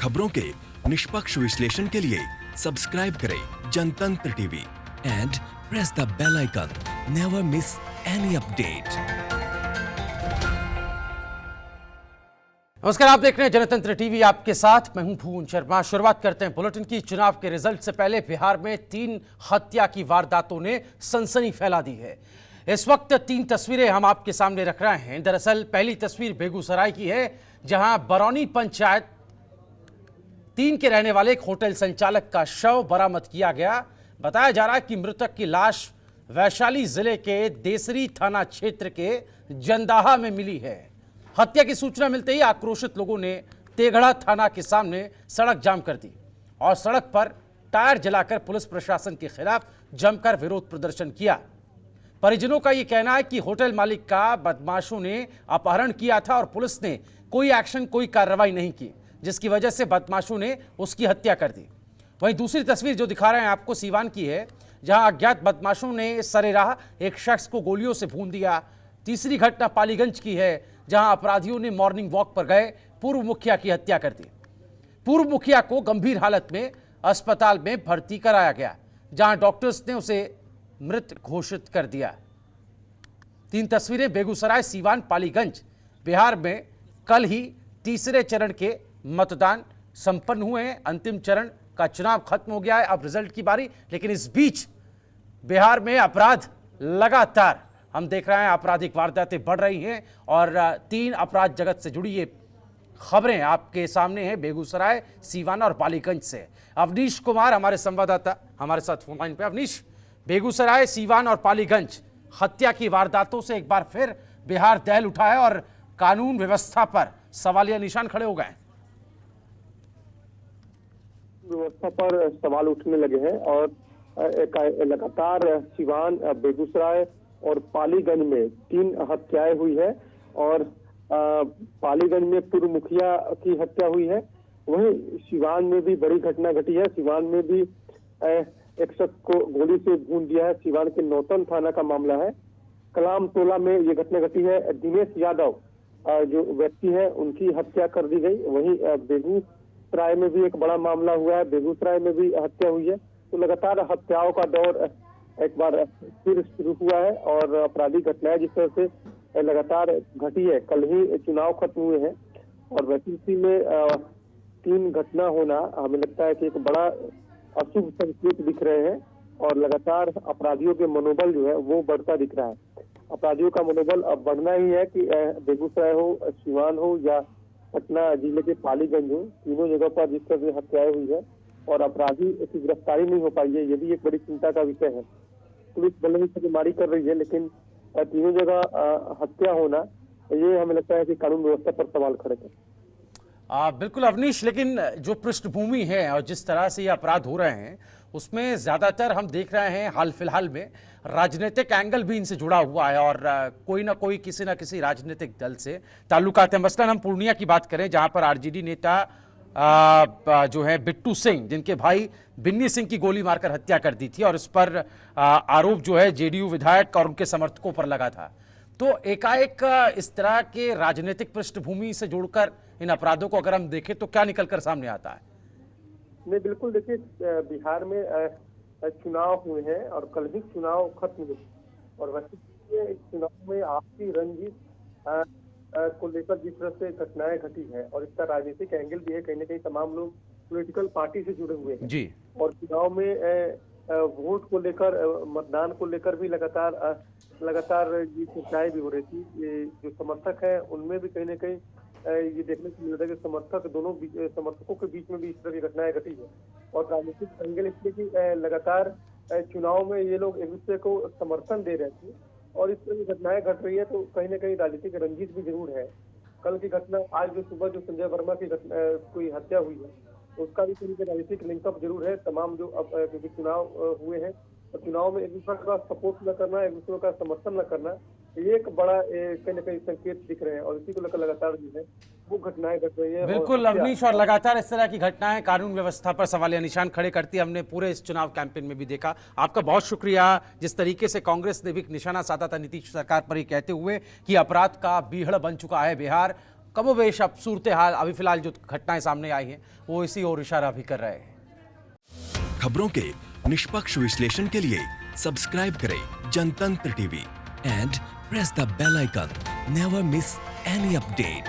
खबरों के निष्पक्ष विश्लेषण के लिए सब्सक्राइब करें Jantantra TV and press the bell icon. Never miss any update. नमस्कार, आप देख रहे हैं जनतंत्र टीवी, आपके साथ मैं हूं भुवन शर्मा। शुरुआत करते हैं बुलेटिन की। चुनाव के रिजल्ट से पहले बिहार में 3 हत्या की वारदातों ने सनसनी फैला दी है। इस वक्त 3 तस्वीरें हम आपके सामने रख रहे हैं। दरअसल पहली तस्वीर बेगूसराय की है, जहां बरौनी पंचायत 3 के रहने वाले एक होटल संचालक का शव बरामद किया गया। बताया जा रहा है कि मृतक की लाश वैशाली जिले के देसरी थाना क्षेत्र के जंदाहा में मिली है। हत्या की सूचना मिलते ही आक्रोशित लोगों ने तेघड़ा थाना के सामने सड़क जाम कर दी और सड़क पर टायर जलाकर पुलिस प्रशासन के खिलाफ जमकर विरोध प्रदर्शन किया। परिजनों का यह कहना है कि होटल मालिक का बदमाशों ने अपहरण किया था और पुलिस ने कोई एक्शन, कोई कार्रवाई नहीं की, जिसकी वजह से बदमाशों ने उसकी हत्या कर दी। वहीं दूसरी तस्वीर जो दिखा रहे हैं आपको सीवान की है, जहां अज्ञात बदमाशों ने सरेराह एक शख्स को गोलियों से भून दिया। तीसरी घटना पालीगंज की है, जहां अपराधियों ने मॉर्निंग वॉक पर गए पूर्व मुखिया की हत्या कर दी। पूर्व मुखिया को गंभीर हालत में अस्पताल में भर्ती कराया गया, जहां डॉक्टर्स ने उसे मृत घोषित कर दिया। 3 तस्वीरें बेगूसराय, सीवान, पालीगंज। बिहार में कल ही तीसरे चरण के मतदान संपन्न हुए हैं। अंतिम चरण का चुनाव खत्म हो गया है, अब रिजल्ट की बारी। लेकिन इस बीच बिहार में अपराध लगातार हम देख रहे हैं, आपराधिक वारदातें बढ़ रही हैं और 3 अपराध जगत से जुड़ी ये खबरें आपके सामने हैं, बेगूसराय, सीवान और पालीगंज से। अवनीश कुमार हमारे संवाददाता हमारे साथ फोन लाइन पे। अवनीश, बेगूसराय, सीवान और पालीगंज हत्या की वारदातों से एक बार फिर बिहार दहल उठा है और कानून व्यवस्था पर सवालिया निशान खड़े हो गए। व्यवस्था पर सवाल उठने लगे हैं और लगातार सीवान, बेगूसराय और पालीगंज में 3 हत्याएं हुई है और पालीगंज में पूर्व मुखिया की हत्या हुई है। वहीं सीवान में भी बड़ी घटना घटी है। सीवान में भी एक शख्स को गोली से भून दिया है। सीवान के नौतन थाना का मामला है। कलाम टोला में ये घटना घटी है। दिनेश यादव जो व्यक्ति है, उनकी हत्या कर दी गई। वहीं बेगूसराय में भी एक बड़ा मामला हुआ है। बेगूसराय में भी हत्या हुई है। तो लगातार हत्याओं का दौर एक बार फिर शुरू हुआ है और आपराधिक घटनाएं जिस तरह से लगातार घटी है। कल ही चुनाव खत्म हुए हैं और वैकेंसी में 3 घटना होना हमें लगता है कि एक बड़ा अशुभ संकेत दिख रहे हैं और लगातार अपराधियों के मनोबल जो है वो बढ़ता दिख रहा है। अपराधियों का मनोबल अब बढ़ना ही है कि बेगूसराय हो, सीवान हो या पटना जिले के पालीगंज हो, तीनों जगह पर जिस तरह से हत्याएं हुई है और अपराधी की गिरफ्तारी नहीं हो पाई है, ये भी एक बड़ी चिंता का विषय है। पुलिस भले ही छापेमारी कर रही है, लेकिन तीनों जगह हत्या होना, ये हमें लगता है कि कानून व्यवस्था पर सवाल खड़े हैं। बिल्कुल अवनीश, लेकिन जो पृष्ठभूमि है और जिस तरह से ये अपराध हो रहे हैं, उसमें ज्यादातर हम देख रहे हैं हाल फिलहाल में राजनीतिक एंगल भी इनसे जुड़ा हुआ है और कोई ना कोई किसी ना किसी राजनीतिक दल से ताल्लुकात है। मसलन हम पूर्णिया की बात करें, जहां पर आरजेडी नेता जो है बिट्टू सिंह, जिनके भाई बिन्नी सिंह की गोली मारकर हत्या कर दी थी और इस पर आरोप जो है जेडीयू विधायक और उनके समर्थकों पर लगा था। तो एकाएक इस तरह के राजनीतिक पृष्ठभूमि से जोड़कर इन अपराधों को अगर हम देखें तो क्या निकलकर सामने आता है? नहीं, बिल्कुल। देखिए, बिहार में चुनाव हुए हैं और कल ही चुनाव खत्म हुए और वैसे इस चुनाव में आपसी रंजिश को लेकर जिस तरह से घटनाएं घटी है और इसका राजनीतिक एंगल भी है। कहीं ना कहीं तमाम लोग पॉलिटिकल पार्टी से जुड़े हुए हैं जी। और चुनाव में वोट को लेकर, मतदान को लेकर भी लगातार ये चर्चाएं भी हो रही थी। ये जो समर्थक हैं उनमें भी कहीं ना कहीं ये देखने को मिल रहा है कि समर्थकों के बीच में भी इस तरह की घटनाएं घटी है और राजनीतिक एंगल इसलिए कि लगातार चुनाव में ये लोग एक दूसरे को समर्थन दे रहे थे और इस तरह की घटनाएं घट रही है, तो कहीं ना कहीं राजनीतिक रंजिश भी जरूर है। कल की घटना, आज जो सुबह जो संजय वर्मा की कोई हत्या हुई है, उसका भी कहीं राजनीतिक लिंकअप जरूर है। तमाम जो अब क्योंकि चुनाव हुए हैं और चुनाव में एक दूसरे का सपोर्ट न करना, एक दूसरे का समर्थन न करना, ये एक बड़ा कहीं ना कहीं संकेत दिख रहे हैं और इसी को लेकर लगातार जो है वो घटनाएं घट रही है। बिल्कुल अवनीश, और लगातार इस तरह की घटनाएं कानून व्यवस्था पर सवालिया निशान खड़े करती है। हमने पूरे इस चुनाव कैंपेन में भी देखा। आपका बहुत शुक्रिया। जिस तरीके से कांग्रेस ने भी निशाना साधा था नीतीश सरकार पर, ही कहते हुए कि अपराध का बीहड़ बन चुका है बिहार, कमोवेश अब सूरत हाल अभी फिलहाल जो घटनाएं सामने आई हैं वो इसी ओर इशारा भी कर रहे हैं। खबरों के निष्पक्ष विश्लेषण के लिए सब्सक्राइब करें Jantantra TV and press the bell icon. Never miss any update.